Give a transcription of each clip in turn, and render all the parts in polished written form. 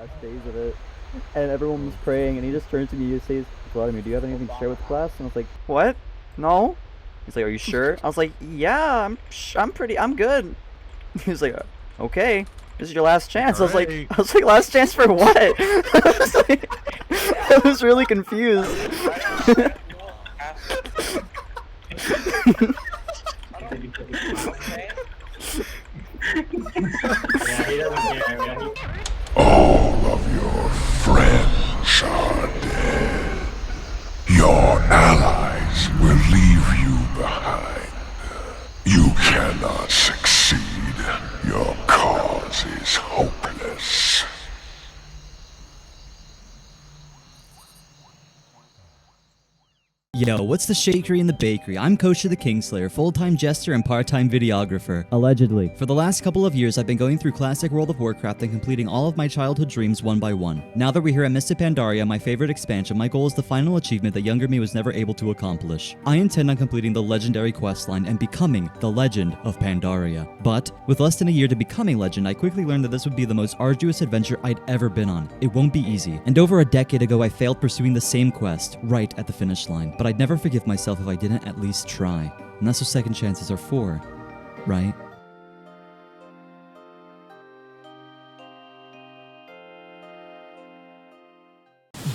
last days of it, and everyone was praying, and he just turned to me and says, Vladimir, do you have anything to share with the class? And I was like, what? No? He's like, are you sure? I was like, yeah, I'm good. He was like, okay, this is your last chance. I was like, last chance for what? I was really confused. All of your friends are dead. Your allies will leave you behind. You cannot succeed. Your cause is hopeless. Yo, what's the shakery in the bakery? I'm Kosher the Kingslayer, full-time jester and part-time videographer. Allegedly. For the last couple of years, I've been going through classic World of Warcraft and completing all of my childhood dreams one by one. Now that we're here at Mr. Pandaria, my favorite expansion, my goal is the final achievement that younger me was never able to accomplish. I intend on completing the Legendary Questline and becoming the Legend of Pandaria. But, with less than a year to becoming Legend, I quickly learned that this would be the most arduous adventure I'd ever been on. It won't be easy. And over a decade ago, I failed pursuing the same quest, right at the finish line. But I'd never forgive myself if I didn't at least try. And that's what second chances are for, right?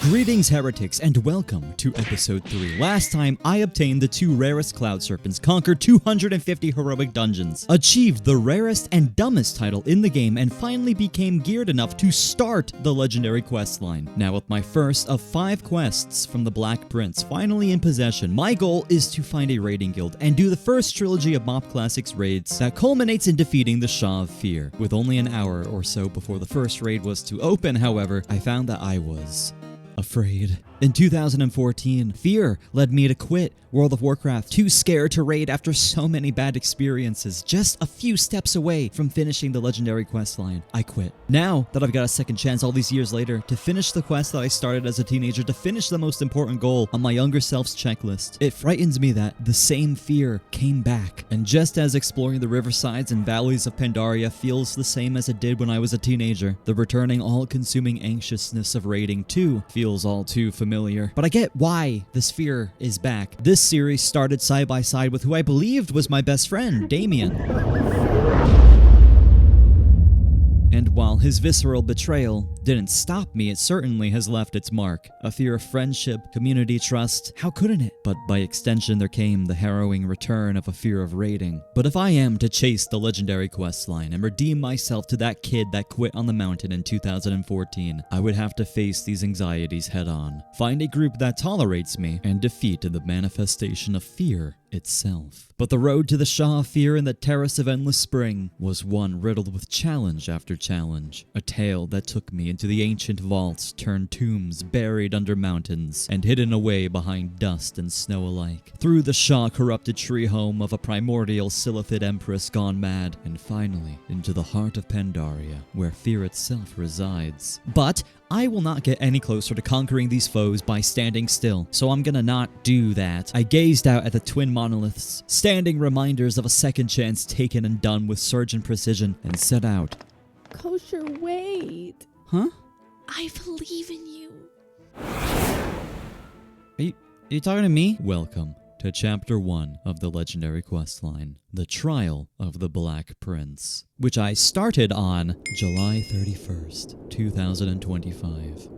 Greetings, heretics, and welcome to episode 3. Last time, I obtained the 2 rarest cloud serpents, conquered 250 heroic dungeons, achieved the rarest and dumbest title in the game, and finally became geared enough to start the Legendary Questline. Now, with my first of 5 quests from the Black Prince finally in possession, my goal is to find a raiding guild and do the first trilogy of Mop Classics raids that culminates in defeating the Shah of Fear. With only an hour or so before the first raid was to open, however, I found that I was afraid. In 2014, fear led me to quit World of Warcraft, too scared to raid after so many bad experiences. Just a few steps away from finishing the Legendary Questline, I quit. Now that I've got a second chance all these years later to finish the quest that I started as a teenager, to finish the most important goal on my younger self's checklist, it frightens me that the same fear came back. And just as exploring the riversides and valleys of Pandaria feels the same as it did when I was a teenager, the returning all-consuming anxiousness of raiding too feels all too familiar. But I get why this fear is back. This series started side by side with who I believed was my best friend, Damien. And while his visceral betrayal didn't stop me, it certainly has left its mark. A fear of friendship, community trust, how couldn't it? But by extension there came the harrowing return of a fear of raiding. But if I am to chase the Legendary Questline and redeem myself to that kid that quit on the mountain in 2014, I would have to face these anxieties head on, find a group that tolerates me, and defeat the manifestation of fear itself. But the road to the Shah of Fear and the Terrace of Endless Spring was one riddled with challenge after challenge. A tale that took me into the ancient vaults, turned tombs buried under mountains, and hidden away behind dust and snow alike. Through the Shah-corrupted tree home of a primordial Silithid empress gone mad, and finally into the heart of Pandaria, where fear itself resides. But I will not get any closer to conquering these foes by standing still, so I'm gonna not do that. I gazed out at the twin monoliths, standing reminders of a second chance taken and done with surgeon precision, and set out. Kosher, wait. Huh? I believe in you. Are you talking to me? Welcome to Chapter 1 of the Legendary Questline, The Trial of the Black Prince, which I started on July 31st, 2025.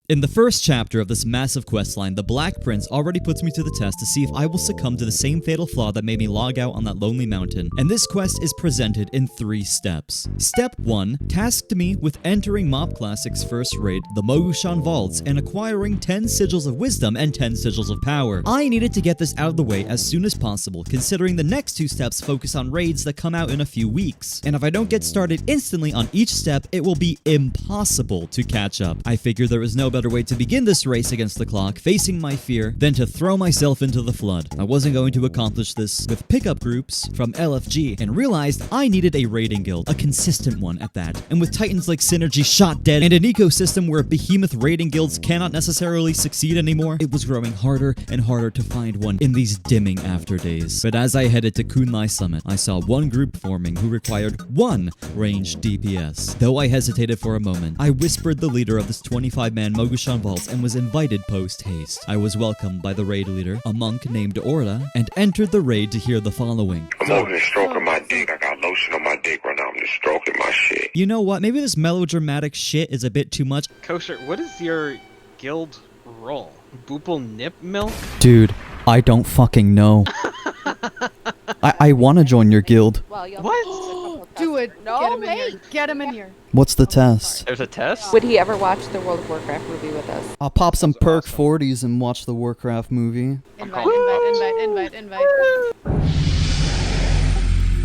In the first chapter of this massive questline, the Black Prince already puts me to the test to see if I will succumb to the same fatal flaw that made me log out on that lonely mountain, and this quest is presented in 3 steps. Step 1 tasked me with entering Mop Classic's first raid, the Mogu'Shan Vaults, and acquiring 10 Sigils of Wisdom and 10 Sigils of Power. I needed to get this out of the way as soon as possible, considering the next 2 steps focus on raids that come out in a few weeks, and if I don't get started instantly on each step, it will be impossible to catch up. I figured there was no better better way to begin this race against the clock, facing my fear, than to throw myself into the flood. I wasn't going to accomplish this with pickup groups from LFG and realized I needed a raiding guild, a consistent one at that. And with titans like Synergy shot dead and an ecosystem where behemoth raiding guilds cannot necessarily succeed anymore, it was growing harder and harder to find one in these dimming after days. But as I headed to Kunlai Summit, I saw one group forming who required one ranged DPS. Though I hesitated for a moment, I whispered the leader of this 25-man Mogu'Shan Vaults and was invited post-haste. I was welcomed by the raid leader, a monk named Orda, and entered the raid to hear the following. I'm over here stroking my dick. I got lotion on my dick right now. I'm just stroking my shit. You know what? Maybe this melodramatic shit is a bit too much. Kosher, what is your guild role? Boople nip milk? Dude, I don't fucking know. I want to join your guild. Well, you'll What? do it. No, get him in here. Get him in here. What's the test? There's a test? Would he ever watch the World of Warcraft movie with us? I'll pop some perk 40s and watch the Warcraft movie. Invite.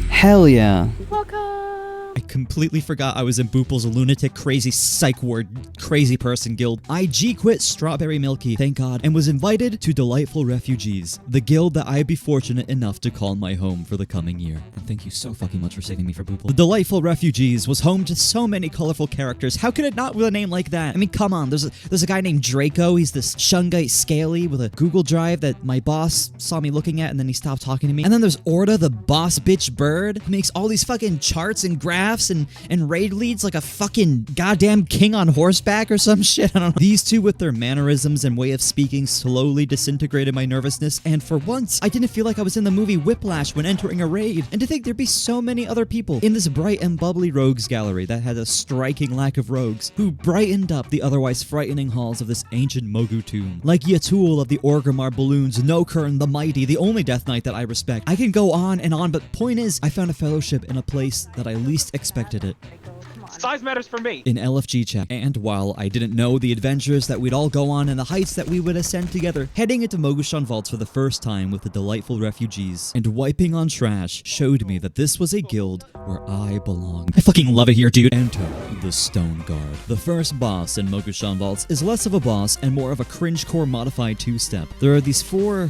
Hell yeah. Welcome. I completely forgot I was in Boople's lunatic, crazy psych ward, crazy person guild. I G-quit Strawberry Milky, thank God, and was invited to Delightful Refugees, the guild that I'd be fortunate enough to call my home for the coming year. And thank you so fucking much for saving me for Boople. The Delightful Refugees was home to so many colorful characters. How could it not with a name like that? I mean, come on, there's a guy named Draco. He's this Shungite scaly with a Google Drive that my boss saw me looking at and then he stopped talking to me. And then there's Orda, the boss bitch bird, who makes all these fucking charts and graphs and raid leads like a fucking goddamn king on horseback or some shit. I don't know. These two with their mannerisms and way of speaking slowly disintegrated my nervousness, and for once, I didn't feel like I was in the movie Whiplash when entering a raid. And to think there'd be so many other people in this bright and bubbly rogues gallery that had a striking lack of rogues who brightened up the otherwise frightening halls of this ancient Mogu tomb. Like Yatuul of the Orgrimmar Balloons, Nokurn the Mighty, the only Death Knight that I respect. I can go on, but point is, I found a fellowship in a place that I least expected it. Size matters for me. In LFG chat. And while I didn't know the adventures that we'd all go on and the heights that we would ascend together, heading into Mogu'Shan Vaults for the first time with the Delightful Refugees and wiping on trash showed me that this was a guild where I belong. I fucking love it here, dude. Enter the Stone Guard. The first boss in Mogu'Shan Vaults is less of a boss and more of a cringecore modified two-step. There are these four,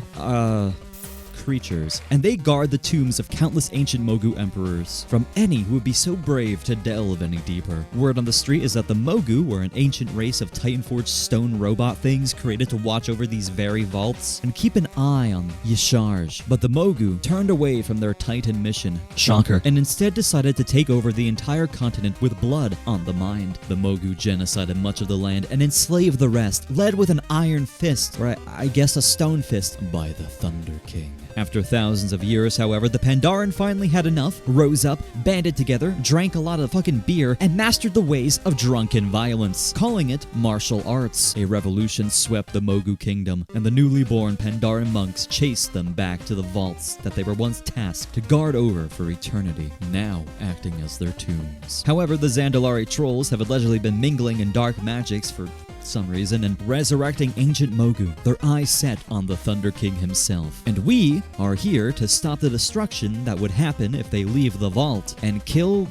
creatures, and they guard the tombs of countless ancient Mogu emperors from any who would be so brave to delve any deeper. Word on the street is that the Mogu were an ancient race of Titan-forged stone robot things created to watch over these very vaults and keep an eye on Y'Sharj. But the Mogu turned away from their Titan mission, shocker, and instead decided to take over the entire continent with blood on the mind. The Mogu genocided much of the land and enslaved the rest, led with an iron fist, or I guess a stone fist, by the Thunder King. After thousands of years, however, the Pandaren finally had enough, rose up, banded together, drank a lot of fucking beer, and mastered the ways of drunken violence, calling it martial arts. A revolution swept the Mogu kingdom, and the newly born Pandaren monks chased them back to the vaults that they were once tasked to guard over for eternity, now acting as their tombs. However, the Zandalari trolls have allegedly been mingling in dark magics for some reason and resurrecting ancient Mogu, their eyes set on the Thunder King himself. And we are here to stop the destruction that would happen if they leave the vault and kill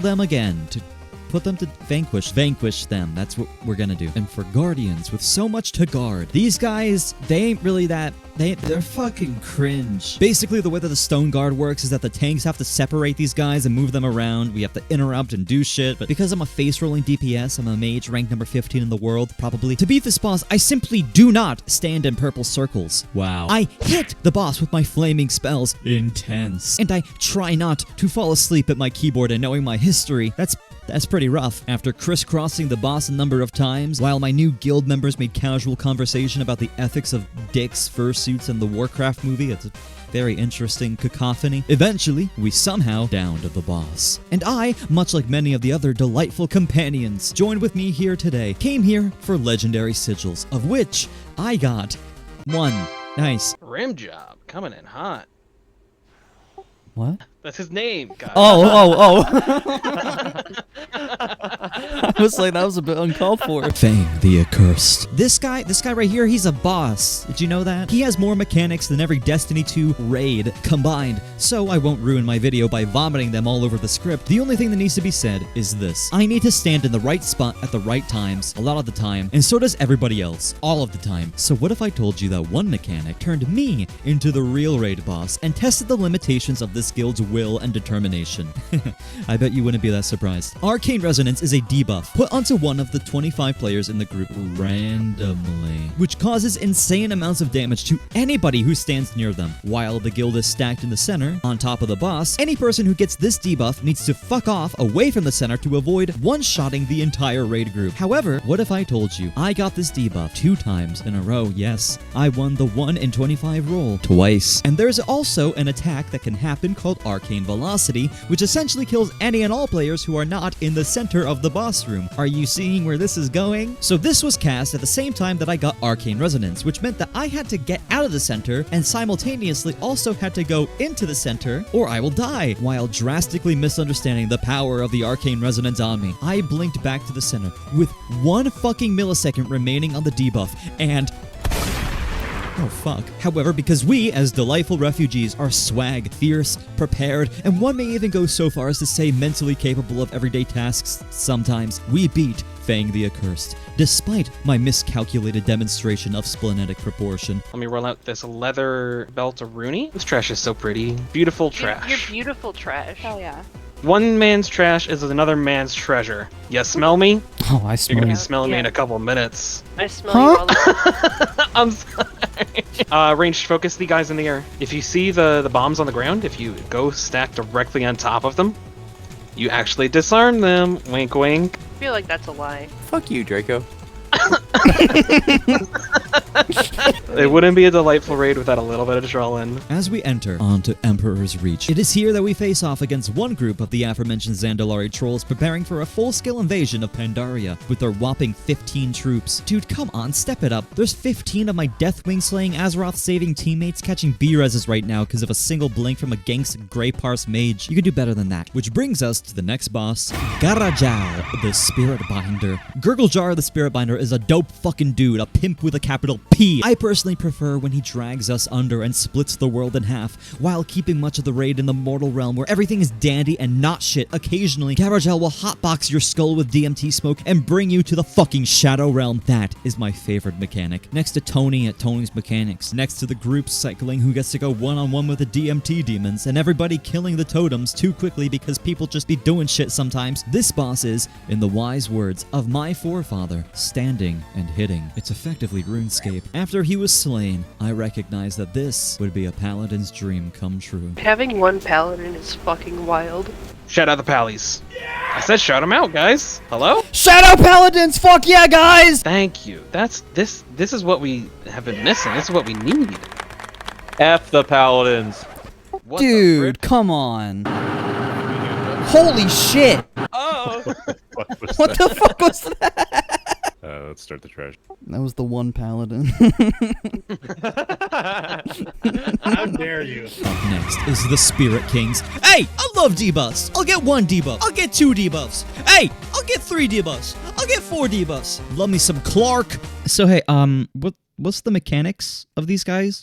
them again, to put them to vanquish them. That's what we're gonna do. And for Guardians with so much to guard, these guys, they ain't really that. They're fucking cringe. Basically, the way that the Stone Guard works is that the tanks have to separate these guys and move them around. We have to interrupt and do shit. But because I'm a face-rolling DPS, I'm a mage ranked number 15 in the world, probably. To beat this boss, I simply do not stand in purple circles. Wow. I hit the boss with my flaming spells. Intense. And I try not to fall asleep at my keyboard, and knowing my history, that's pretty rough. After crisscrossing the boss a number of times, while my new guild members made casual conversation about the ethics of dicks, fursuits, and the Warcraft movie, it's a very interesting cacophony. Eventually, we somehow downed the boss. And I, much like many of the other delightful companions, joined with me here today, came here for legendary sigils, of which I got one. Nice. Rim job coming in hot. What? That's his name, guys. Oh. I was like, that was a bit uncalled for. Feng the Accursed. This guy right here, he's a boss. Did you know that? He has more mechanics than every Destiny 2 raid combined, so I won't ruin my video by vomiting them all over the script. The only thing that needs to be said is this. I need to stand in the right spot at the right times, a lot of the time, and so does everybody else, all of the time. So what if I told you that one mechanic turned me into the real raid boss and tested the limitations of this guild's will and determination? I bet you wouldn't be that surprised. Arcane Resonance is a debuff put onto one of the 25 players in the group randomly, which causes insane amounts of damage to anybody who stands near them. While the guild is stacked in the center, on top of the boss, any person who gets this debuff needs to fuck off away from the center to avoid one-shotting the entire raid group. However, what if I told you I got this debuff 2 times in a row? Yes, I won the 1 in 25 roll twice. And there's also an attack that can happen called Arcane Velocity, which essentially kills any and all players who are not in the center of the boss room. Are you seeing where this is going? So this was cast at the same time that I got Arcane Resonance, which meant that I had to get out of the center and simultaneously also had to go into the center or I will die. While drastically misunderstanding the power of the Arcane Resonance on me, I blinked back to the center with 1 fucking millisecond remaining on the debuff and oh fuck. However, because we, as delightful refugees, are swag, fierce, prepared, and one may even go so far as to say mentally capable of everyday tasks sometimes, we beat Feng the Accursed, despite my miscalculated demonstration of splenetic proportion. Let me roll out this leather belt of Rooney. This trash is so pretty. Beautiful trash. You're beautiful trash. Hell yeah. One man's trash is another man's treasure. You smell me? Oh, I You're smell gonna you. be smelling me in a couple of minutes. I smell you all the I'm sorry. Ranged focus the guys in the air. If you see the bombs on the ground, if you go stack directly on top of them, you actually disarm them. Wink, wink. I feel like that's a lie. Fuck you, Draco. It wouldn't be a delightful raid without a little bit of adrenaline. As we enter onto Emperor's Reach, it is here that we face off against one group of the aforementioned Zandalari trolls preparing for a full-scale invasion of Pandaria with their whopping 15 troops. Dude, come on, step it up. There's 15 of my Deathwing-slaying Azeroth-saving teammates catching B-reses right now because of a single blink from a gangsta Grey Parse mage. You could do better than that. Which brings us to the next boss, Gara'jal, the Spirit Binder. Gara'jal, the Spirit Binder, is a dope fucking dude, a pimp with a capital P. I personally prefer when he drags us under and splits the world in half, while keeping much of the raid in the mortal realm where everything is dandy and not shit. Occasionally, Gara'jal will hotbox your skull with DMT smoke and bring you to the fucking Shadow Realm. That is my favorite mechanic. Next to Tony at Tony's Mechanics, next to the group cycling who gets to go one-on-one with the DMT demons, and everybody killing the totems too quickly because people just be doing shit sometimes, this boss is, in the wise words of my forefather, standing and hitting. It's effectively RuneScape. After he was slain, I recognized that this would be a paladin's dream come true. Having one paladin is fucking wild. Shout out the pallies. I said shout them out, guys. Hello? Shout out Paladins! Fuck yeah, guys! Thank you. This is what we have been missing. This is what we need. F the Paladins. What the Dude, frick? come on. Holy shit! Oh! What the fuck was that? Let's start the trash. That was the one paladin. How dare you? Up next is the Spirit Kings. Hey, I love debuffs. I'll get 1 debuff. I'll get 2 debuffs. Hey, I'll get 3 debuffs. I'll get 4 debuffs. Love me some Clark. So hey, what's the mechanics of these guys?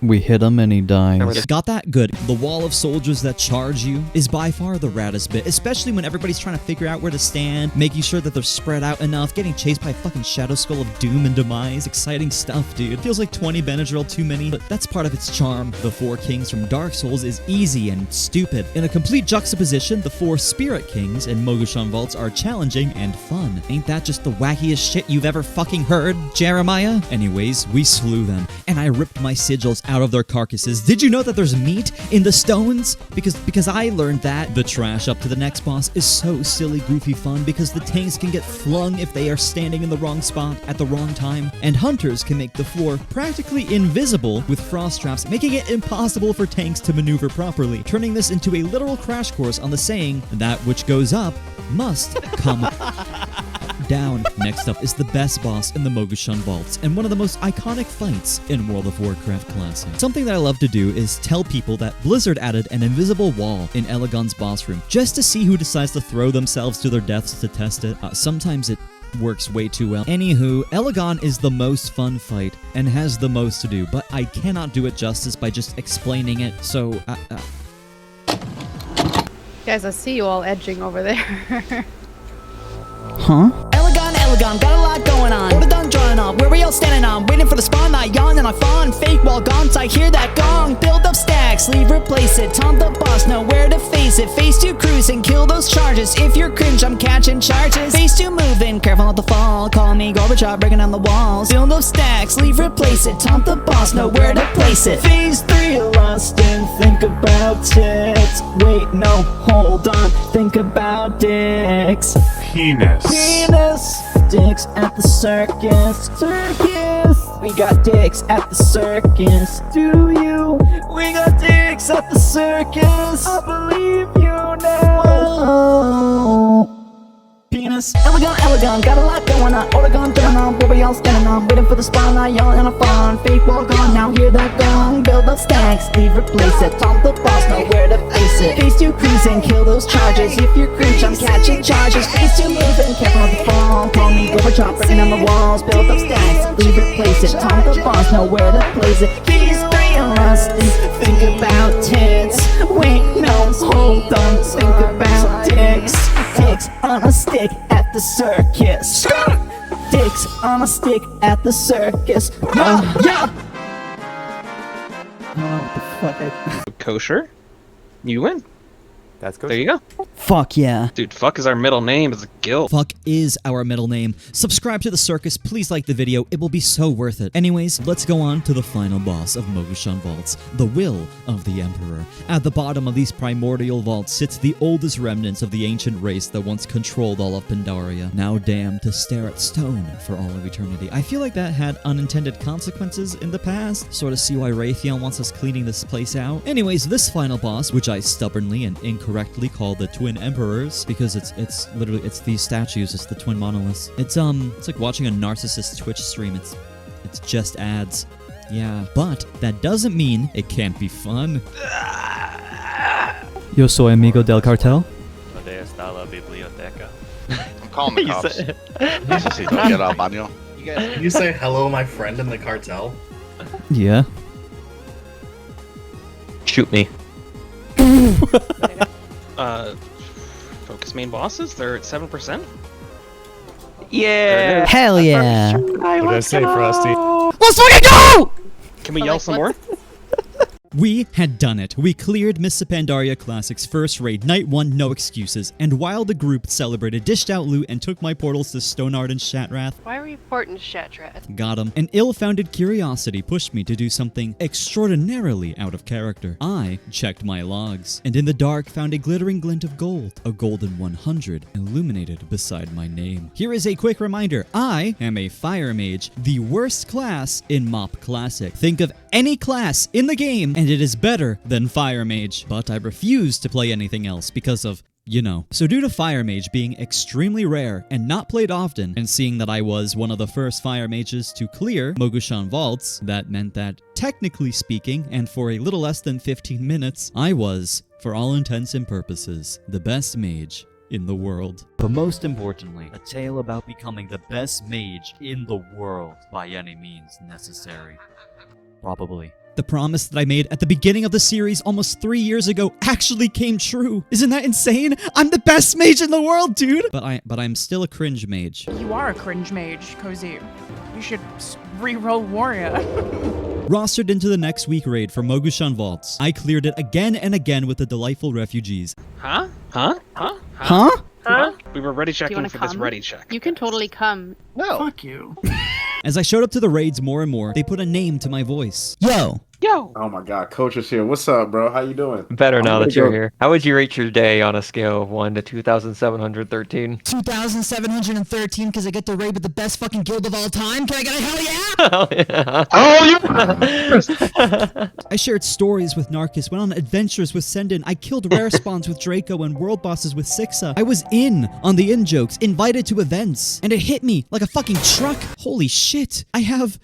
We hit him and he dies. Got that? Good. The wall of soldiers that charge you is by far the raddest bit, especially when everybody's trying to figure out where to stand, making sure that they're spread out enough, getting chased by a fucking Shadow Skull of Doom and Demise. Exciting stuff, dude. Feels like 20 Benadryl too many, but that's part of its charm. The 4 Kings from Dark Souls is easy and stupid. In a complete juxtaposition, the 4 Spirit Kings in Mogu'Shan Vaults are challenging and fun. Ain't that just the wackiest shit you've ever fucking heard, Jeremiah? Anyways, we slew them, and I ripped my sigils out of their carcasses. Did you know that there's meat in the stones? Because I learned that. The trash up to the next boss is so silly, goofy fun because the tanks can get flung if they are standing in the wrong spot at the wrong time, and hunters can make the floor practically invisible with frost traps, making it impossible for tanks to maneuver properly, turning this into a literal crash course on the saying, that which goes up must come down. Next up is the best boss in the Mogu'Shan Vaults, and one of the most iconic fights in World of Warcraft Classic. Something that I love to do is tell people that Blizzard added an invisible wall in Elegon's boss room, just to see who decides to throw themselves to their deaths to test it. Sometimes it works way too well. Anywho, Elegon is the most fun fight and has the most to do, but I cannot do it justice by just explaining it, so Guys, I see you all edging over there. Huh? Elegon, got a lot going on. Orda done drawing up, where we all standing on? Waiting for the spawn, I yawn and I fawn. Fake wall gone, I hear that gong. Build up stacks, leave, replace it. Taunt the boss, know where to face it. Face to cruise and kill those charges. If you're cringe, I'm catching charges. Face to moving, careful not to fall. Call me Gara'jal, breaking down the walls. Build up stacks, leave, replace it. Taunt the boss, know where to place it. Phase 3, lust and think about tits. Wait, no, hold on, think about dicks. Penis. Dicks at the circus. We got dicks at the circus. Do you? We got dicks at the circus. I believe you now. Oh. Penis. Elegon, got a lot going on. Orda gone, turn on, where we all standing on. Waiting for the spawn, I yawn and I fawn. Fake wall gone, now hear that gong. Build up stacks, leave, replace it. Taunt the boss, know where to face it. Face to cruise and kill those charges. If you're cringe, I'm catching charges. Face to move and careful not to fall. Call me Gara'jal, breaking down the walls. Build up stacks, leave, replace it. Taunt the boss, know where to place it. Phase 3, lusty, think about tits. Wait, no, hold on, think about dicks. Dicks on a stick at the circus. Dicks on a stick at the circus. Yeah. Oh, what the fuck? Kosher? You win. That's good. There you go. Fuck yeah. Dude, fuck is our middle name. It's a guild. Fuck is our middle name. Subscribe to the circus, please like the video, it will be so worth it. Anyways, let's go on to the final boss of Mogu'Shan Vaults, the Will of the Emperor. At the bottom of these primordial vaults sits the oldest remnants of the ancient race that once controlled all of Pandaria, now damned to stare at stone for all of eternity. I feel like that had unintended consequences in the past, sort of see why Raytheon wants us cleaning this place out. Anyways, this final boss, which I stubbornly and incorrectly call the Twin Emperors, because it's literally these statues, it's the twin monoliths. It's like watching a narcissist Twitch stream. It's just ads. Yeah, but that doesn't mean it can't be fun. Yo soy amigo del cartel. ¿Dónde está la biblioteca? I'm calling the cops. Necesito get al baño. Can you say hello, my friend in the cartel? Yeah. Shoot me. Focus main bosses, they're at 7%. Yeah! Hell yeah! What did I say, Frosty? Let's fucking go! Can we yell some more? We had done it. We cleared Miss Pandaria Classic's first raid, night 1, no excuses. And while the group celebrated, dished out loot, and took my portals to Stonard and Shatrath, Why were you porting Shatrath? got him, an ill-founded curiosity pushed me to do something extraordinarily out of character. I checked my logs, and in the dark found a glittering glint of gold, a golden 100, illuminated beside my name. Here is a quick reminder, I am a fire mage, the worst class in MoP Classic. Think of any class in the game, and it is better than Fire Mage, but I refuse to play anything else because of, you know. So due to Fire Mage being extremely rare and not played often, and seeing that I was one of the first Fire Mages to clear Mogu'Shan Vaults, that meant that, technically speaking, and for a little less than 15 minutes, I was, for all intents and purposes, the best mage in the world. But most importantly, a tale about becoming the best mage in the world by any means necessary. Probably. The promise that I made at the beginning of the series almost 3 years ago actually came true. Isn't that insane? I'm the best mage in the world, dude! But I'm still a cringe mage. You are a cringe mage, Cozy. You should re-roll Warrior. Rostered into the next week raid for Mogu'Shan Vaults, I cleared it again and again with the delightful refugees. Huh? We were ready checking for this ready check. You can totally come. No. Fuck you. As I showed up to the raids more and more, they put a name to my voice. Yo, Yo! Oh my god, Coach is here. What's up, bro? How you doing? Better now that you're go. here. How would you rate your day on a scale of 1 to 2,713? 2,713 because I get to raid with the best fucking guild of all time. Can I get a hell yeah? Oh, yeah! I shared stories with Gnarkus, went on adventures with Sendon, I killed rare spawns with Draco and world bosses with Sikza. I was in on the in-jokes, invited to events, and it hit me like a fucking truck. Holy shit, I have...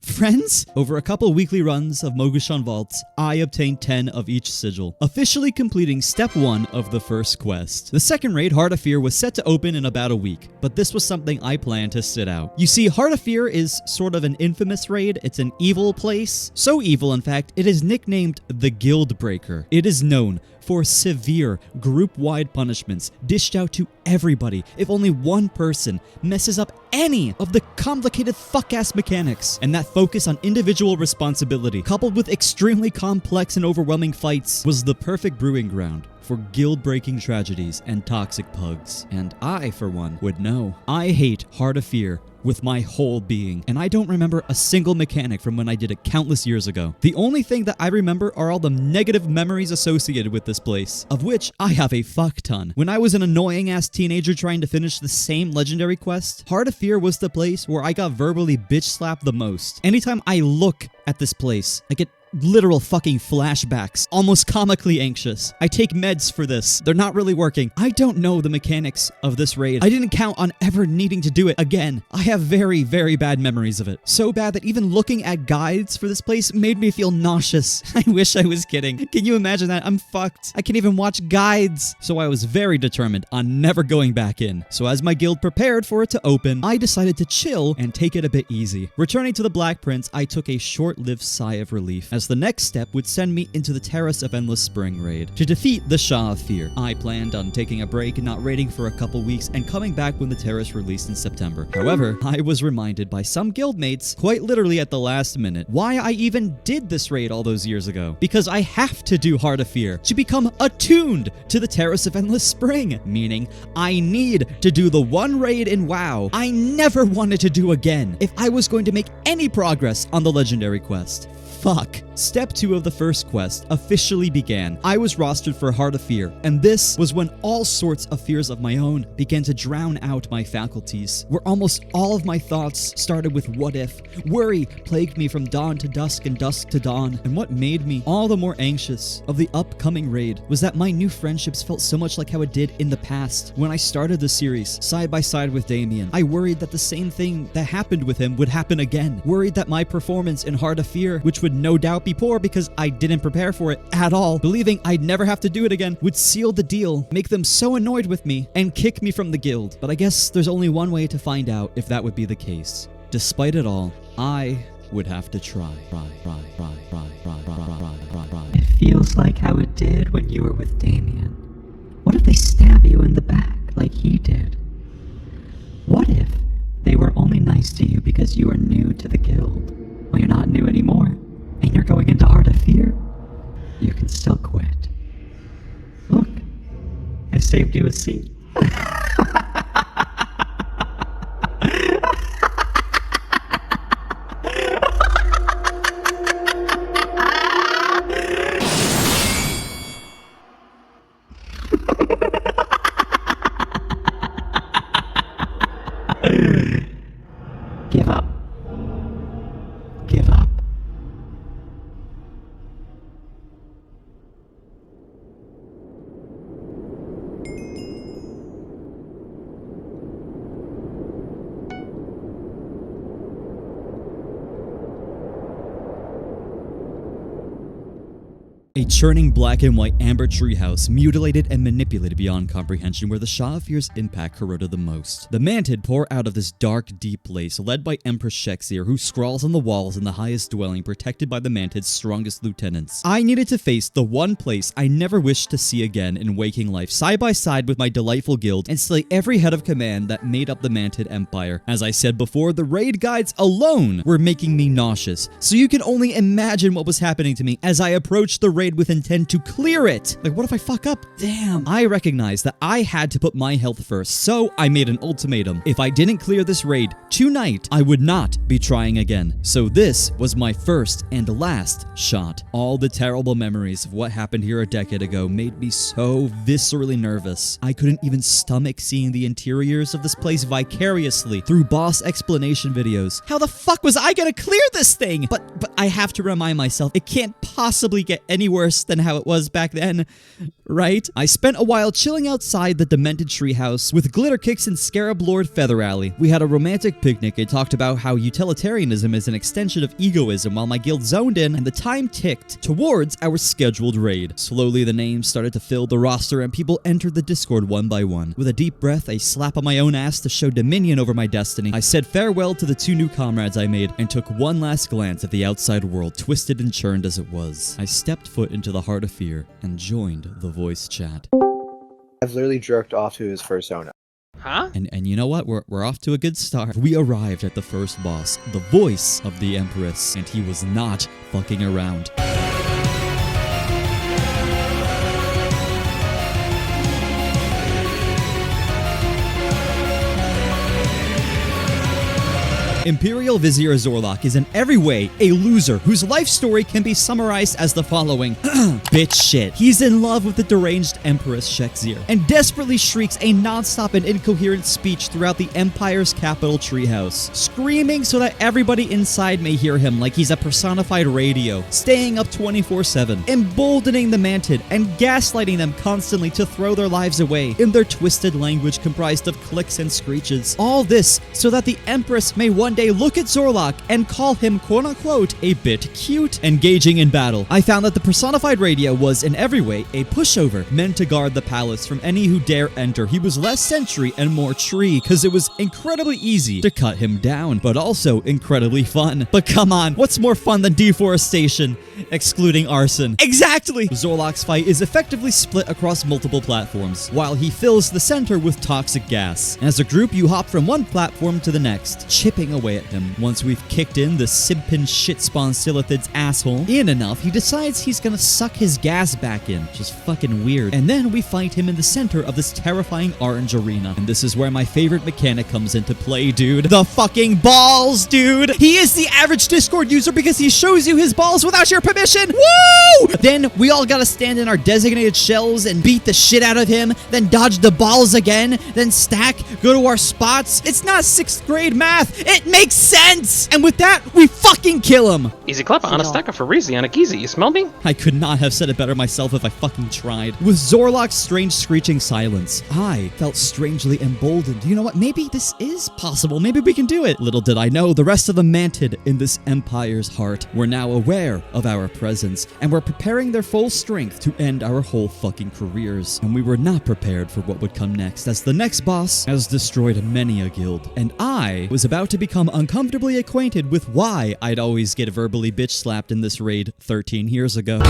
friends? Over a couple weekly runs of Mogu'Shan Vaults, I obtained 10 of each sigil, officially completing step 1 of the first quest. The second raid, Heart of Fear, was set to open in about a week, but this was something I planned to sit out. You see, Heart of Fear is sort of an infamous raid. It's an evil place. So evil, in fact, it is nicknamed the Guild Breaker. It is known for severe group-wide punishments dished out to everybody if only one person messes up any of the complicated fuck-ass mechanics. And that focus on individual responsibility, coupled with extremely complex and overwhelming fights, was the perfect brewing ground for guild-breaking tragedies and toxic pugs. And I, for one, would know. I hate Heart of Fear with my whole being, and I don't remember a single mechanic from when I did it countless years ago. The only thing that I remember are all the negative memories associated with this place, of which I have a fuck ton. When I was an annoying-ass teenager trying to finish the same legendary quest, Heart of Fear was the place where I got verbally bitch-slapped the most. Anytime I look at this place, I get literal fucking flashbacks, almost comically anxious. I take meds for this. They're not really working. I don't know the mechanics of this raid. I didn't count on ever needing to do it again. I have very, very bad memories of it. So bad that even looking at guides for this place made me feel nauseous. I wish I was kidding. Can you imagine that? I'm fucked. I can't even watch guides. So I was very determined on never going back in. So as my guild prepared for it to open, I decided to chill and take it a bit easy. Returning to the Black Prince, I took a short-lived sigh of relief, as the next step would send me into the Terrace of Endless Spring raid to defeat the Shah of Fear. I planned on taking a break, not raiding for a couple weeks, and coming back when the Terrace released in September. However, I was reminded by some guildmates, quite literally at the last minute, why I even did this raid all those years ago. Because I have to do Heart of Fear to become attuned to the Terrace of Endless Spring, meaning I need to do the one raid in WoW I never wanted to do again if I was going to make any progress on the legendary quest. Fuck. Step 2 of the first quest officially began. I was rostered for Heart of Fear, and this was when all sorts of fears of my own began to drown out my faculties, where almost all of my thoughts started with what if. Worry plagued me from dawn to dusk and dusk to dawn, and what made me all the more anxious of the upcoming raid was that my new friendships felt so much like how it did in the past when I started the series, side by side with Damien. I worried that the same thing that happened with him would happen again, worried that my performance in Heart of Fear, which would no doubt be poor because I didn't prepare for it at all, believing I'd never have to do it again, would seal the deal, make them so annoyed with me, and kick me from the guild. But I guess there's only one way to find out if that would be the case. Despite it all, I would have to try. It feels like how it did when you were with Damien. What if they stab you in the back like he did? What if they were only nice to you because you were new to the guild? Well, you're not new anymore, and you're going into Heart of Fear. You can still quit. Look, I saved you a seat. Give up. Give up. A churning black and white amber treehouse, mutilated and manipulated beyond comprehension, where the Shah of Fear's impact corroded the most. The Mantid pour out of this dark, deep place, led by Empress Shek'zer, who scrawls on the walls in the highest dwelling, protected by the Mantid's strongest lieutenants. I needed to face the one place I never wished to see again in waking life, side by side with my delightful guild, and slay every head of command that made up the Mantid Empire. As I said before, the raid guides alone were making me nauseous, so you can only imagine what was happening to me as I approached the raid with intent to clear it. Like, what if I fuck up? Damn. I recognized that I had to put my health first, so I made an ultimatum. If I didn't clear this raid tonight, I would not be trying again. So this was my first and last shot. All the terrible memories of what happened here a decade ago made me so viscerally nervous. I couldn't even stomach seeing the interiors of this place vicariously through boss explanation videos. How the fuck was I gonna clear this thing? But I have to remind myself, it can't possibly get any worse than how it was back then, right? I spent a while chilling outside the demented treehouse with Glitter Kicks and Scarab Lord Feather Alley. We had a romantic picnic and talked about how utilitarianism is an extension of egoism while my guild zoned in and the time ticked towards our scheduled raid. Slowly the names started to fill the roster and people entered the Discord one by one. With a deep breath, a slap on my own ass to show dominion over my destiny, I said farewell to the 2 new comrades I made and took one last glance at the outside world, twisted and churned as it was. I stepped foot into the heart of fear and joined the voice chat. I've literally jerked off to his first zone. Huh? And you know what? We're off to a good start. We arrived at the first boss, the voice of the Empress, and he was not fucking around. Imperial Vizier Zor'lok is in every way a loser whose life story can be summarized as the following. Bitch shit. He's in love with the deranged Empress Shek'zer and desperately shrieks a non-stop and incoherent speech throughout the Empire's capital treehouse, screaming so that everybody inside may hear him like he's a personified radio, staying up 24/7, emboldening the Mantid and gaslighting them constantly to throw their lives away in their twisted language comprised of clicks and screeches. All this so that the Empress may one day look at Zor'lok and call him quote-unquote a bit cute. Engaging in battle, I found that the personified radio was in every way a pushover meant to guard the palace from any who dare enter. He was less sentry and more tree because it was incredibly easy to cut him down, but also incredibly fun. But come on, what's more fun than deforestation? Excluding arson. Exactly! Zor'lok's fight is effectively split across multiple platforms, while he fills the center with toxic gas. As a group, you hop from one platform to the next, chipping away at him. Once we've kicked in the simpin shit spawn Silithid's asshole in enough, he decides he's gonna suck his gas back in, which is fucking weird. And then we fight him in the center of this terrifying orange arena. And this is where my favorite mechanic comes into play, dude. The fucking balls, dude! He is the average Discord user because he shows you his balls without your permission! Woo! Then we all gotta stand in our designated shells and beat the shit out of him, then dodge the balls again, then stack, go to our spots. It's not 6th grade math! It makes sense! And with that, we fucking kill him! Easy clap on a stack for Reezy on a Geezy. You smell me? I could not have said it better myself if I fucking tried. With Zor'lok's strange screeching silence, I felt strangely emboldened. You know what? Maybe this is possible. Maybe we can do it. Little did I know, the rest of the Mantid in this Empire's heart were now aware of our presence and were preparing their full strength to end our whole fucking careers. And we were not prepared for what would come next, as the next boss has destroyed many a guild. And I was about to become uncomfortably acquainted with why I'd always get verbally bitch slapped in this raid 13 years ago.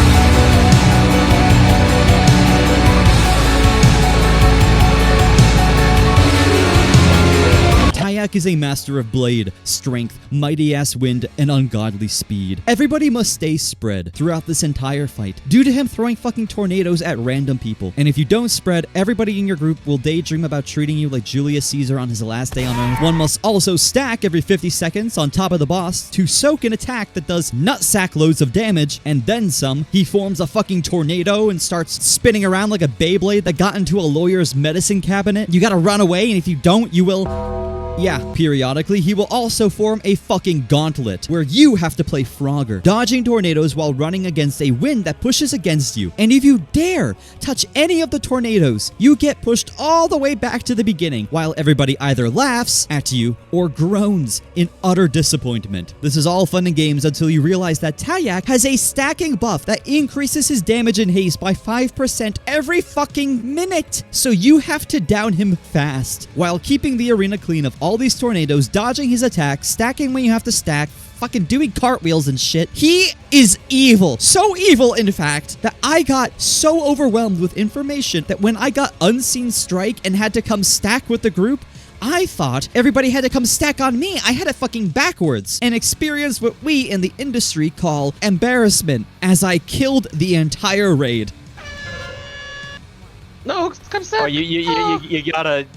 Tayak is a master of blade, strength, mighty-ass wind, and ungodly speed. Everybody must stay spread throughout this entire fight, due to him throwing fucking tornadoes at random people. And if you don't spread, everybody in your group will daydream about treating you like Julius Caesar on his last day on Earth. One must also stack every 50 seconds on top of the boss to soak an attack that does nutsack loads of damage, and then some. He forms a fucking tornado and starts spinning around like a Beyblade that got into a lawyer's medicine cabinet. You gotta run away, and if you don't, you will... Yeah, periodically, he will also form a fucking gauntlet, where you have to play Frogger, dodging tornadoes while running against a wind that pushes against you. And if you dare touch any of the tornadoes, you get pushed all the way back to the beginning, while everybody either laughs at you or groans in utter disappointment. This is all fun and games until you realize that Tayak has a stacking buff that increases his damage and haste by 5% every fucking minute. So you have to down him fast, while keeping the arena clean of all these tornadoes, dodging his attacks, stacking when you have to stack, fucking doing cartwheels and shit. He is evil. So evil, in fact, that I got so overwhelmed with information that when I got Unseen Strike and had to come stack with the group, I thought everybody had to come stack on me. I had it fucking backwards and experienced what we in the industry call embarrassment as I killed the entire raid. No, come stack. Oh, you gotta.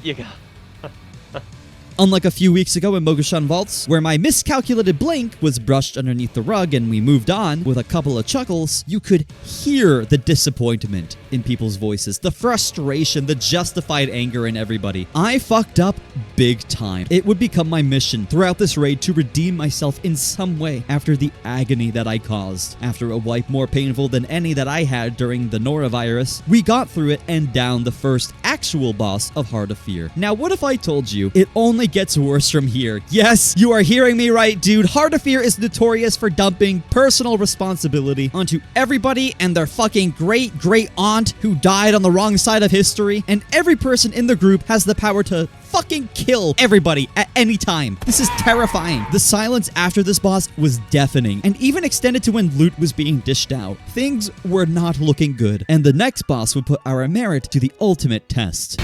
Unlike a few weeks ago in Mogu'Shan Vaults, where my miscalculated blink was brushed underneath the rug and we moved on with a couple of chuckles, you could hear the disappointment in people's voices, the frustration, the justified anger in everybody. I fucked up big time. It would become my mission throughout this raid to redeem myself in some way after the agony that I caused. After a wipe more painful than any that I had during the norovirus, we got through it and downed the first actual boss of Heart of Fear. Now, what if I told you it only gets worse from here? Yes, you are hearing me right, dude. Heart of Fear is notorious for dumping personal responsibility onto everybody and their fucking great aunt who died on the wrong side of history, and every person in the group has the power to fucking kill everybody at any time. This is terrifying. The silence after this boss was deafening and even extended to when loot was being dished out. Things were not looking good, and the next boss would put our merit to the ultimate test.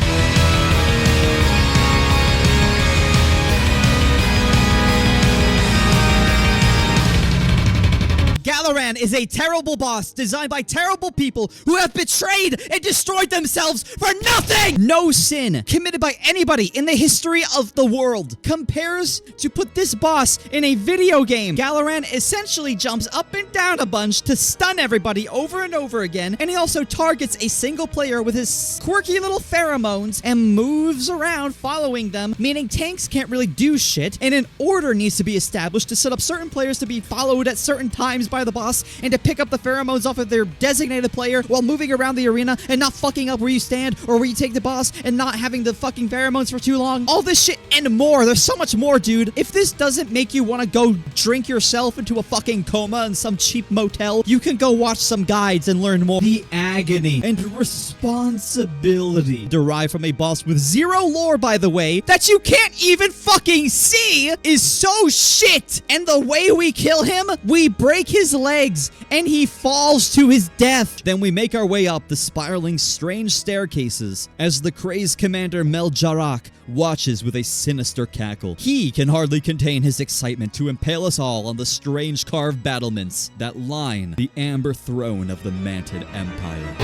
Galaran is a terrible boss designed by terrible people who have betrayed and destroyed themselves for nothing! No sin committed by anybody in the history of the world compares to put this boss in a video game. Galaran essentially jumps up and down a bunch to stun everybody over and over again, and he also targets a single player with his quirky little pheromones and moves around following them, meaning tanks can't really do shit, and an order needs to be established to set up certain players to be followed at certain times by the boss and to pick up the pheromones off of their designated player while moving around the arena and not fucking up where you stand or where you take the boss and not having the fucking pheromones for too long. All this shit and more. There's so much more, dude. If this doesn't make you want to go drink yourself into a fucking coma in some cheap motel, you can go watch some guides and learn more. The agony and responsibility derived from a boss with zero lore, by the way, that you can't even fucking see is so shit. And the way we kill him, we break his legs and he falls to his death. Then we make our way up the spiraling strange staircases as the crazed commander Mel'jarak watches with a sinister cackle. He can hardly contain his excitement to impale us all on the strange carved battlements that line the amber throne of the Manted Empire.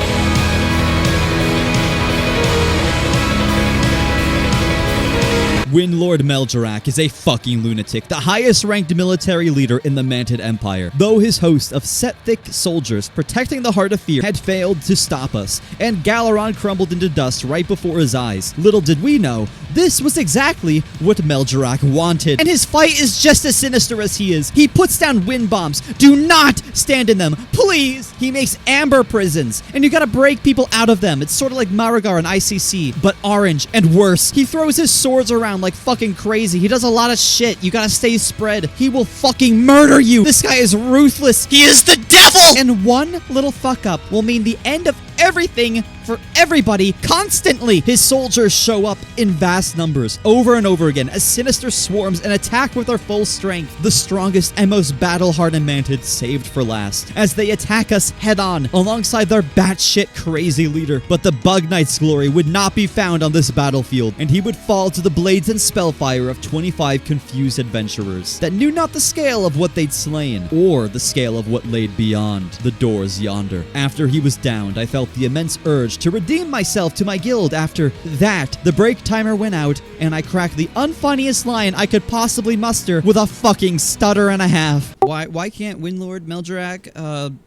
Windlord Mel'jarak is a fucking lunatic, the highest ranked military leader in the Manted Empire. Though his host of set-thick soldiers protecting the Heart of Fear had failed to stop us, and Galaran crumbled into dust right before his eyes, little did we know, this was exactly what Mel'jarak wanted. And his fight is just as sinister as he is. He puts down wind bombs. Do not stand in them, please! He makes amber prisons, and you gotta break people out of them. It's sort of like Marigar in ICC, but orange and worse. He throws his swords around like fucking crazy. He does a lot of shit. You gotta stay spread. He will fucking murder you. This guy is ruthless. He is the devil! And one little fuck up will mean the end of everything for everybody constantly. His soldiers show up in vast numbers over and over again as sinister swarms and attack with their full strength. The strongest and most battle-hardened Manted saved for last as they attack us head-on alongside their batshit crazy leader. But the Bug Knight's glory would not be found on this battlefield, and he would fall to the blades and spellfire of 25 confused adventurers that knew not the scale of what they'd slain or the scale of what laid beyond the doors yonder. After he was downed, I felt the immense urge to redeem myself to my guild. After that, the break timer went out, and I cracked the unfunniest line I could possibly muster with a fucking stutter and a half. Why can't Windlord Mel'jarak,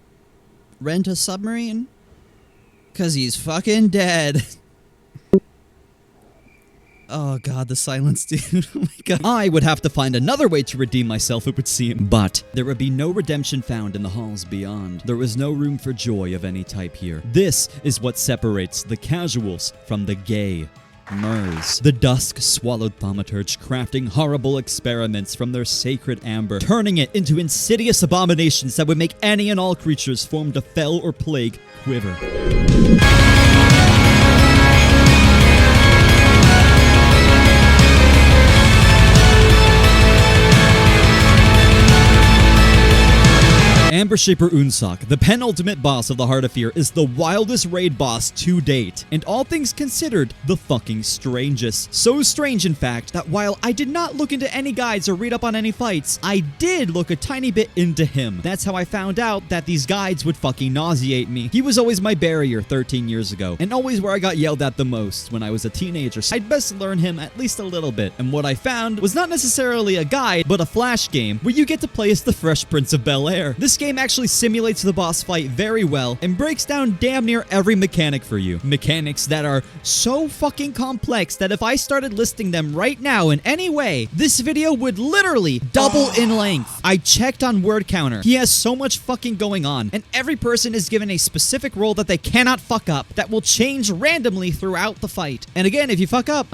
rent a submarine? 'Cause he's fucking dead. Oh god, the silence, dude. Oh my god. I would have to find another way to redeem myself, it would seem. But there would be no redemption found in the halls beyond. There was no room for joy of any type here. This is what separates the casuals from the gay. Mers. The dusk-swallowed thaumaturge crafting horrible experiments from their sacred amber, turning it into insidious abominations that would make any and all creatures formed of fel or plague quiver. And Ember Shaper Unsock, the penultimate boss of the Heart of Fear, is the wildest raid boss to date, and all things considered, the fucking strangest. So strange, in fact, that while I did not look into any guides or read up on any fights, I did look a tiny bit into him. That's how I found out that these guides would fucking nauseate me. He was always my barrier 13 years ago, and always where I got yelled at the most when I was a teenager, so I'd best learn him at least a little bit. And what I found was not necessarily a guide, but a flash game where you get to play as the Fresh Prince of Bel-Air. This game actually simulates the boss fight very well and breaks down damn near every mechanic for you. Mechanics that are so fucking complex that if I started listing them right now in any way, this video would literally double in length. I checked on word counter. He has so much fucking going on, and every person is given a specific role that they cannot fuck up that will change randomly throughout the fight. And again, if you fuck up,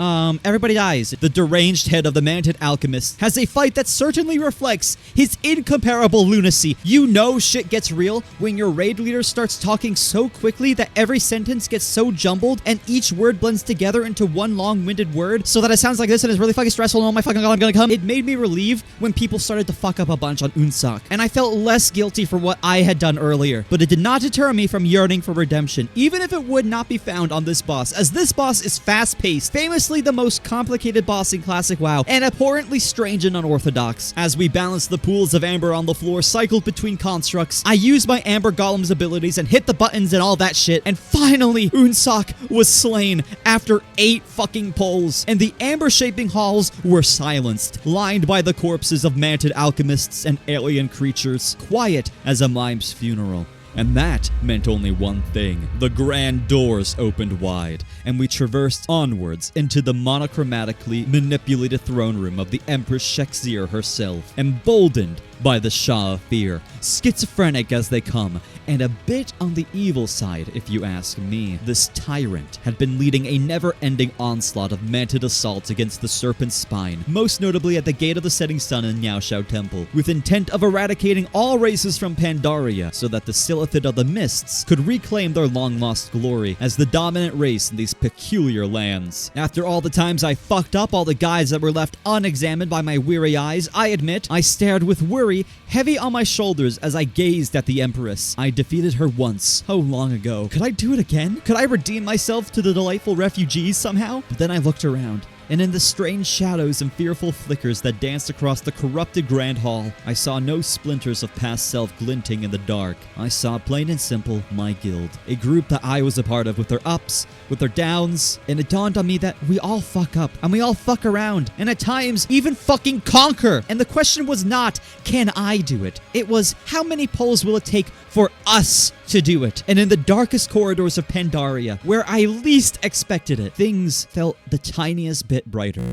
everybody dies. The deranged head of the Manted Alchemist has a fight that certainly reflects his incomparable lunacy. You know shit gets real when your raid leader starts talking so quickly that every sentence gets so jumbled and each word blends together into one long-winded word so that it sounds like this and is really fucking stressful and oh my fucking god, I'm gonna come. It made me relieved when people started to fuck up a bunch on Unsock, and I felt less guilty for what I had done earlier, but it did not deter me from yearning for redemption, even if it would not be found on this boss, as this boss is fast-paced, famously the most complicated boss in classic WoW, and abhorrently strange and unorthodox. As we balanced the pools of amber on the floor, cycled between constructs, I used my Amber Golem's abilities and hit the buttons and all that shit, and finally, Unsock was slain after 8 fucking pulls, and the amber-shaping halls were silenced, lined by the corpses of manted alchemists and alien creatures, quiet as a mime's funeral. And that meant only one thing. The grand doors opened wide, and we traversed onwards into the monochromatically manipulated throne room of the Empress Shek'zer herself, emboldened by the Shah of Fear, schizophrenic as they come, and a bit on the evil side, if you ask me. This tyrant had been leading a never-ending onslaught of manted assaults against the Serpent's Spine, most notably at the Gate of the Setting Sun in Yaoshao Temple, with intent of eradicating all races from Pandaria so that the Silithid of the Mists could reclaim their long-lost glory as the dominant race in these peculiar lands. After all the times I fucked up all the guides that were left unexamined by my weary eyes, I admit, I stared with worry heavy on my shoulders as I gazed at the Empress. I defeated her once. How long ago? Could I do it again? Could I redeem myself to the delightful refugees somehow? But then I looked around, and in the strange shadows and fearful flickers that danced across the corrupted Grand Hall, I saw no splinters of past self glinting in the dark. I saw, plain and simple, my guild. A group that I was a part of, with their ups, with their downs, and it dawned on me that we all fuck up, and we all fuck around, and at times, even fucking conquer. And the question was not, can I do it? It was, how many pulls will it take for us to do it? And in the darkest corridors of Pandaria, where I least expected it, things felt the tiniest bit brighter.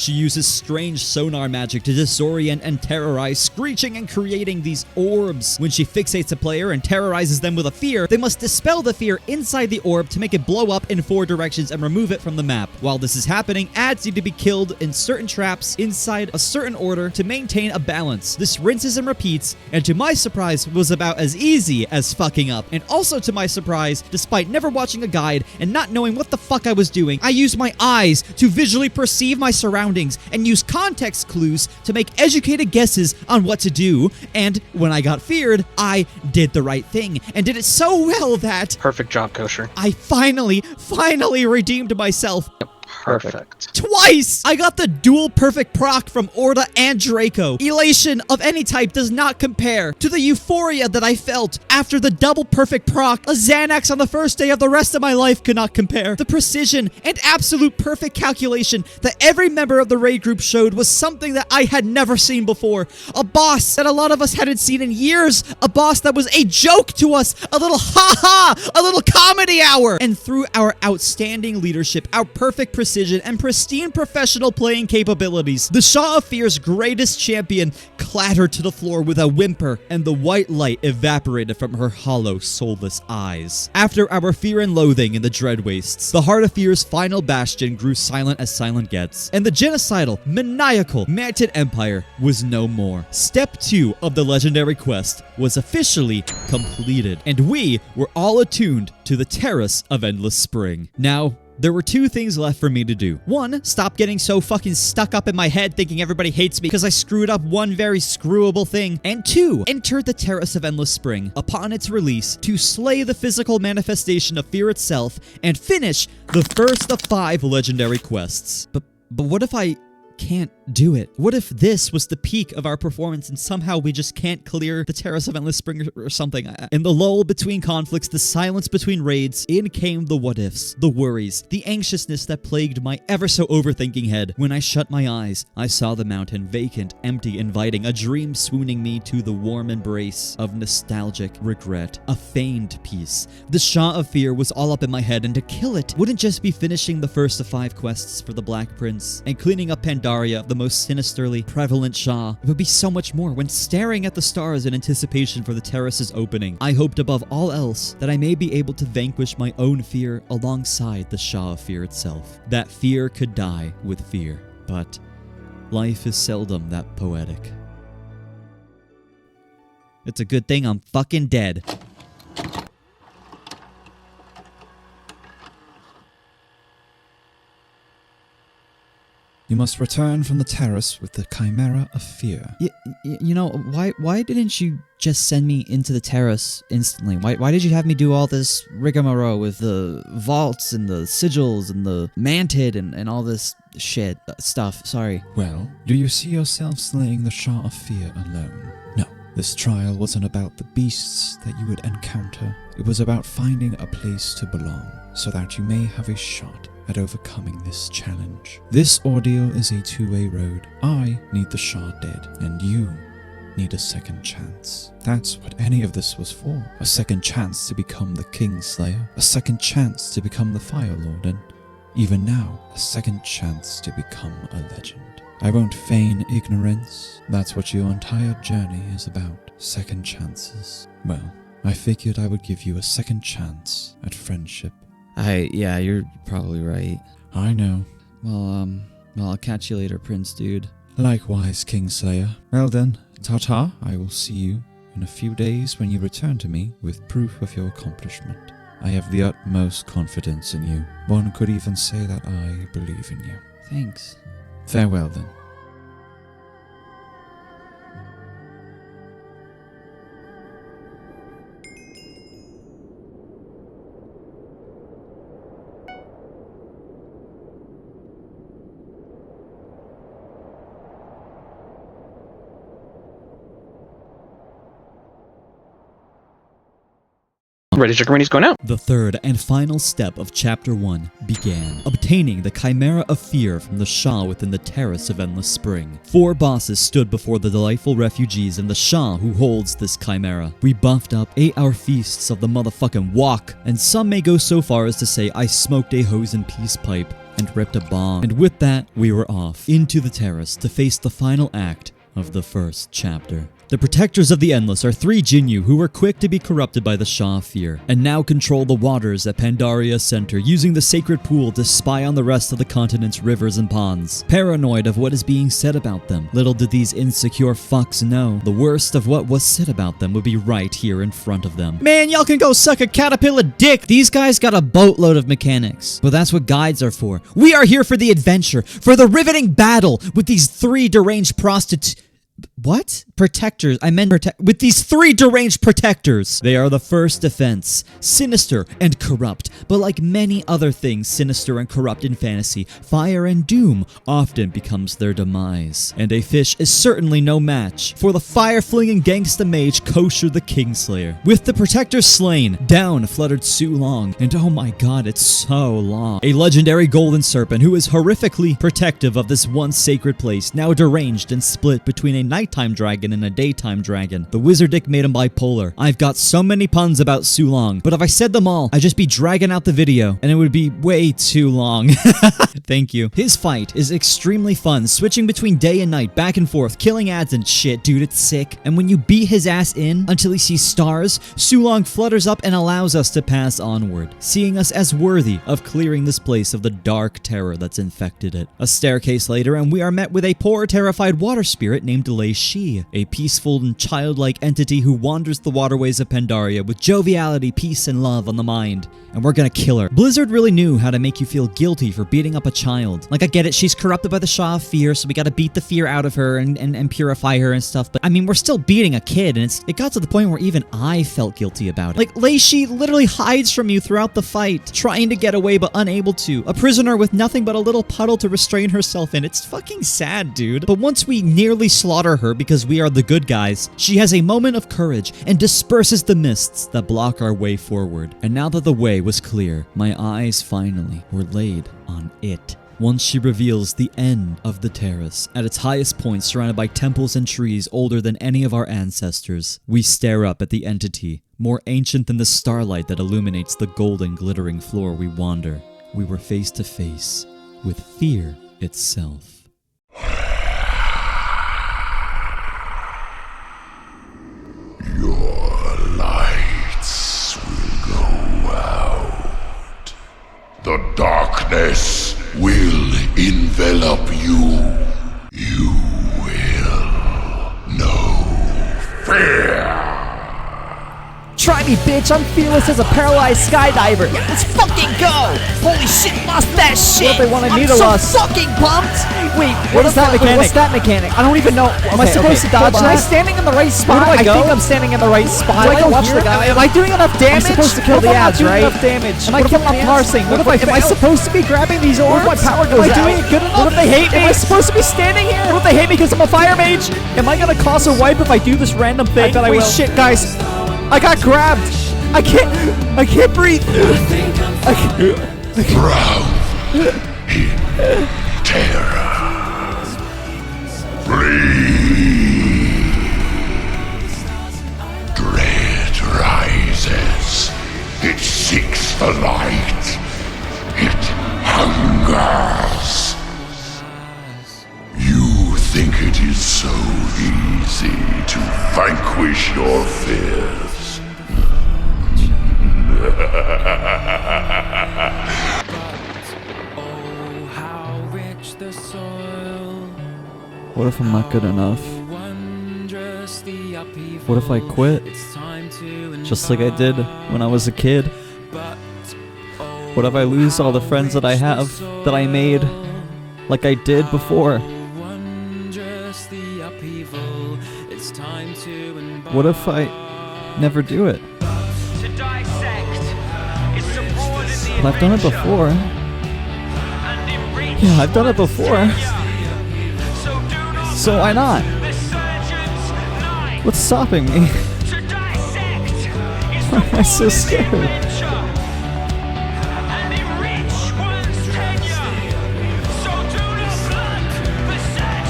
She uses strange sonar magic to disorient and terrorize, screeching and creating these orbs. When she fixates a player and terrorizes them with a fear, they must dispel the fear inside the orb to make it blow up in 4 directions and remove it from the map. While this is happening, adds need to be killed in certain traps inside a certain order to maintain a balance. This rinses and repeats, and to my surprise, was about as easy as fucking up. And also to my surprise, despite never watching a guide and not knowing what the fuck I was doing, I used my eyes to visually perceive my surroundings and use context clues to make educated guesses on what to do, and when I got feared, I did the right thing, and did it so well that... Perfect job, Kosher. I finally redeemed myself. Perfect. Twice! I got the dual perfect proc from Orda and Draco. Elation of any type does not compare to the euphoria that I felt after the double perfect proc. A Xanax on the first day of the rest of my life could not compare. The precision and absolute perfect calculation that every member of the raid group showed was something that I had never seen before. A boss that a lot of us hadn't seen in years. A boss that was a joke to us. A little ha-ha! A little comedy hour! And through our outstanding leadership, our perfect precision and pristine professional playing capabilities, the Shah of Fear's greatest champion clattered to the floor with a whimper, and the white light evaporated from her hollow, soulless eyes. After our fear and loathing in the Dread Wastes, the Heart of Fear's final bastion grew silent as silent gets, and the genocidal, maniacal Manted Empire was no more. Step 2 of the legendary quest was officially completed, and we were all attuned to the Terrace of Endless Spring. Now, there were 2 things left for me to do. 1, stop getting so fucking stuck up in my head thinking everybody hates me because I screwed up one very screwable thing. And 2, enter the Terrace of Endless Spring upon its release to slay the physical manifestation of fear itself and finish the first of 5 legendary quests. But what if I can't do it? What if this was the peak of our performance and somehow we just can't clear the Terrace of Endless Spring or something? In the lull between conflicts, the silence between raids, in came the what-ifs, the worries, the anxiousness that plagued my ever-so-overthinking head. When I shut my eyes, I saw the mountain, vacant, empty, inviting, a dream swooning me to the warm embrace of nostalgic regret, a feigned peace. The Shah of Fear was all up in my head, and to kill it wouldn't just be finishing the first of 5 quests for the Black Prince and cleaning up Pandaria, the most sinisterly prevalent Shah. It would be so much more. When staring at the stars in anticipation for the terrace's opening, I hoped above all else that I may be able to vanquish my own fear alongside the Shah of Fear itself. That fear could die with fear, but life is seldom that poetic. It's a good thing I'm fucking dead. You must return from the terrace with the Chimera of Fear. You know, why didn't you just send me into the terrace instantly? Why did you have me do all this rigmarole with the vaults and the sigils and the manted and all this shit stuff? Sorry. Well, do you see yourself slaying the Shah of Fear alone? No. This trial wasn't about the beasts that you would encounter. It was about finding a place to belong, so that you may have a shot at overcoming this challenge. This ordeal is a 2-way road. I need the Shah dead, and you need a second chance. That's what any of this was for. A second chance to become the Kingslayer, a second chance to become the Fire Lord, and even now, a second chance to become a legend. I won't feign ignorance. That's what your entire journey is about. Second chances. Well, I figured I would give you a second chance at friendship. Yeah, you're probably right. I know. Well, I'll catch you later, Prince Dude. Likewise, Kingslayer. Well then, ta-ta. I will see you in a few days when you return to me with proof of your accomplishment. I have the utmost confidence in you. One could even say that I believe in you. Thanks. Farewell then. Ready, Jacoini's going out. The third and final step of Chapter 1 began, obtaining the Chimera of Fear from the Shah within the Terrace of Endless Spring. 4 bosses stood before the delightful refugees and the Shah who holds this Chimera. We buffed up, ate our feasts of the motherfucking wok, and some may go so far as to say I smoked a hose and peace pipe and ripped a bomb. And with that, we were off into the terrace to face the final act of the first chapter. The protectors of the Endless are 3 Jinyu who were quick to be corrupted by the Shah of Fear, and now control the waters at Pandaria Center, using the sacred pool to spy on the rest of the continent's rivers and ponds. Paranoid of what is being said about them, little did these insecure fucks know the worst of what was said about them would be right here in front of them. Man, y'all can go suck a caterpillar dick! These guys got a boatload of mechanics. But that's what guides are for. We are here for the adventure, for the riveting battle with these 3 deranged prostitutes. What? Protectors. I meant with these 3 deranged protectors. They are the first defense. Sinister and corrupt. But like many other things sinister and corrupt in fantasy, fire and doom often becomes their demise. And a fish is certainly no match for the fire-flinging gangsta mage Kosher the Kingslayer. With the protectors slain, down fluttered Su Long. And oh my god, it's so long. A legendary golden serpent who is horrifically protective of this once sacred place, now deranged and split between a night nighttime dragon and a daytime dragon. The Wizardic made him bipolar. I've got so many puns about Sulong, but if I said them all, I'd just be dragging out the video, and it would be way too long. Thank you. His fight is extremely fun, switching between day and night, back and forth, killing ads and shit, dude, it's sick. And when you beat his ass in until he sees stars, Sulong flutters up and allows us to pass onward, seeing us as worthy of clearing this place of the dark terror that's infected it. A staircase later, and we are met with a poor, terrified water spirit named Lei Shi, a peaceful and childlike entity who wanders the waterways of Pandaria with joviality, peace, and love on the mind. And we're gonna kill her. Blizzard really knew how to make you feel guilty for beating up a child. Like, I get it, she's corrupted by the Shaw of Fear, so we gotta beat the fear out of her and purify her and stuff, but I mean, we're still beating a kid, and it got to the point where even I felt guilty about it. Like, Lei Shi literally hides from you throughout the fight, trying to get away but unable to. A prisoner with nothing but a little puddle to restrain herself in. It's fucking sad, dude. But once we nearly slaughter her because we are the good guys, she has a moment of courage and disperses the mists that block our way forward. And now that the way was clear, my eyes finally were laid on it. Once she reveals the end of the terrace, at its highest point surrounded by temples and trees older than any of our ancestors, we stare up at the entity, more ancient than the starlight that illuminates the golden glittering floor we wander. We were face to face with fear itself. Your lights will go out. The darkness will envelop you. You will know fear. Try me, bitch. I'm fearless as a paralyzed skydiver. Let's fucking go. Holy shit, lost that shit. What if they wanted me I'm to so lost? fucking pumped. Wait, What is that mechanic? What's that mechanic? I don't even know. Am I supposed to dodge? Am I standing in the right spot? Where do I go? think I'm standing in the right spot. Do I go watch the guy? Am I doing enough damage? I'm supposed to kill the ads, right? Enough damage. Am I killing the ads? parsing? What if I Am I fail? supposed to be grabbing these orbs? What if my power goes Am I doing out? it good enough? What if they hate me? Am I supposed to be standing here? What if they hate me because I'm a fire mage? Am I gonna cause a wipe if I do this random thing? I bet I will. Shit, guys. I got grabbed. I can't breathe. Drown in terror. Breathe. Dread rises. It seeks the light. It hungers. You think it is so easy to vanquish your fears. What if I'm not good enough? What if I quit? Just like I did when I was a kid? What if I lose all the friends that I have, that I made, like I did before? What if I never do it? But I've done it before. Yeah, I've done it before. So why not? What's stopping me? Why am I so scared?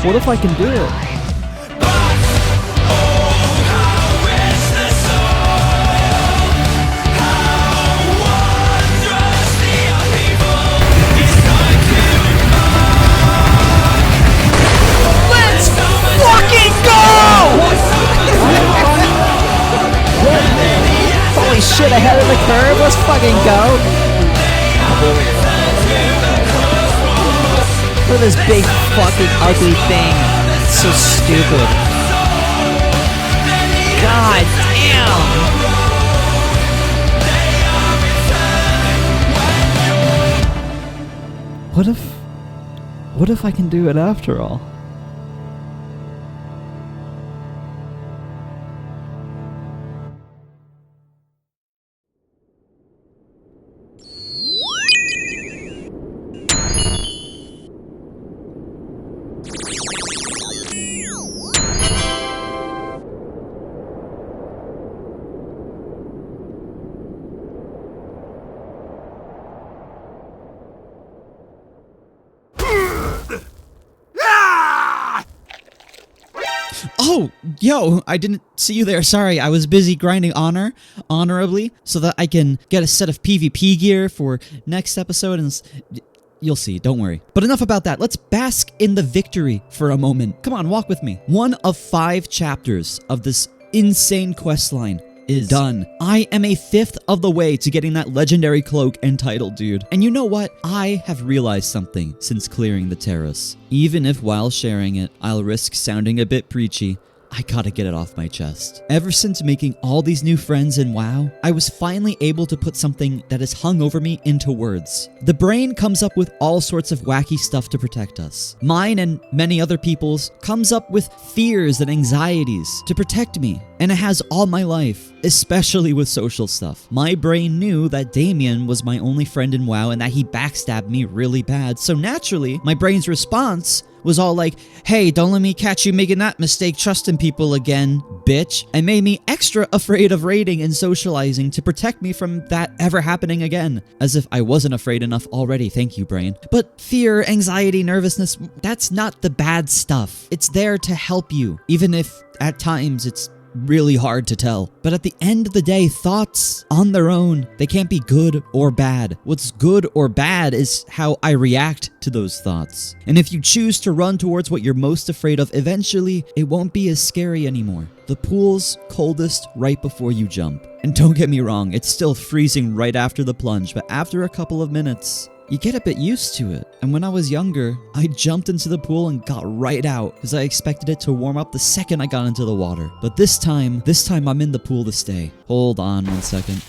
What if I can do it? Holy shit, ahead of the curve. Let's fucking go. Look at this big fucking ugly thing. It's so stupid. God damn. What if I can do it after all? Oh, yo, I didn't see you there. Sorry, I was busy grinding honorably, so that I can get a set of PvP gear for next episode, and you'll see, don't worry. But enough about that. Let's bask in the victory for a moment. Come on, walk with me. 1 of 5 chapters of this insane questline is done. I am a 5th of the way to getting that legendary cloak and title, dude. And you know what? I have realized something since clearing the terrace. Even if while sharing it, I'll risk sounding a bit preachy, I gotta get it off my chest. Ever since making all these new friends in WoW, I was finally able to put something that has hung over me into words. The brain comes up with all sorts of wacky stuff to protect us. Mine and many other people's comes up with fears and anxieties to protect me. And it has all my life, especially with social stuff. My brain knew that Damien was my only friend in WoW and that he backstabbed me really bad. So naturally, my brain's response was all like, hey, don't let me catch you making that mistake trusting people again, bitch. And made me extra afraid of raiding and socializing to protect me from that ever happening again. As if I wasn't afraid enough already, thank you, brain. But fear, anxiety, nervousness, that's not the bad stuff. It's there to help you, even if at times it's really hard to tell. But at the end of the day, thoughts on their own, they can't be good or bad. What's good or bad is how I react to those thoughts. And if you choose to run towards what you're most afraid of, eventually it won't be as scary anymore. The pool's coldest right before you jump. And don't get me wrong, it's still freezing right after the plunge, but after a couple of minutes, you get a bit used to it. And when I was younger, I jumped into the pool and got right out because I expected it to warm up the second I got into the water. But this time I'm in the pool to stay. Hold on 1 second.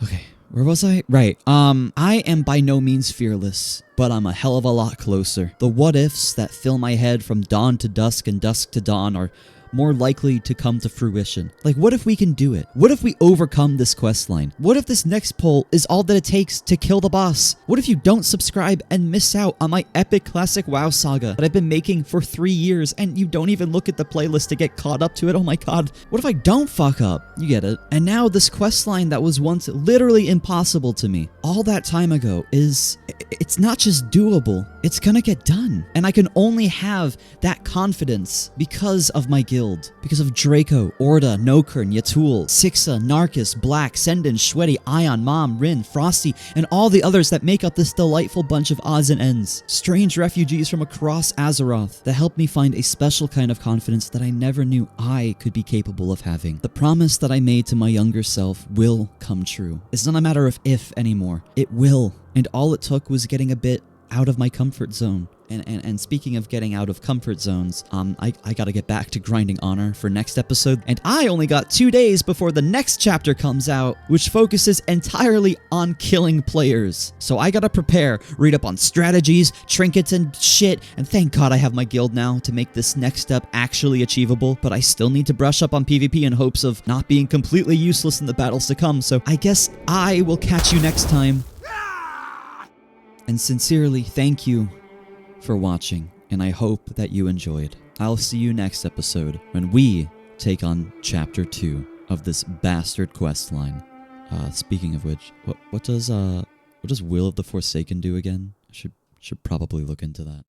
Okay, where was I? Right. I am by no means fearless, but I'm a hell of a lot closer. The what-ifs that fill my head from dawn to dusk and dusk to dawn are more likely to come to fruition. Like, what if we can do it? What if we overcome this questline? What if this next poll is all that it takes to kill the boss? What if you don't subscribe and miss out on my epic classic WoW saga that I've been making for 3 years and you don't even look at the playlist to get caught up to it? Oh my god. What if I don't fuck up? You get it. And now this questline that was once literally impossible to me all that time ago it's not just doable, it's gonna get done. And I can only have that confidence because of my guild. Because of Draco, Orda, Nokurn, Yatuul, Sikza, Gnarkus, Blakk, Sendon, Shweaty, Ion, Mom, Rin, Frosty, and all the others that make up this delightful bunch of odds and ends. Strange refugees from across Azeroth that helped me find a special kind of confidence that I never knew I could be capable of having. The promise that I made to my younger self will come true. It's not a matter of if anymore. It will. And all it took was getting a bit out of my comfort zone. And speaking of getting out of comfort zones, I gotta get back to grinding honor for next episode. And I only got 2 days before the next chapter comes out, which focuses entirely on killing players. So I gotta prepare, read up on strategies, trinkets, and shit. And thank God I have my guild now to make this next step actually achievable. But I still need to brush up on PvP in hopes of not being completely useless in the battles to come. So I guess I will catch you next time. And sincerely, thank you for watching, and I hope that you enjoyed. I'll see you next episode when we take on Chapter 2 of this bastard questline. Speaking of which, what does Will of the Forsaken do again? I should probably look into that.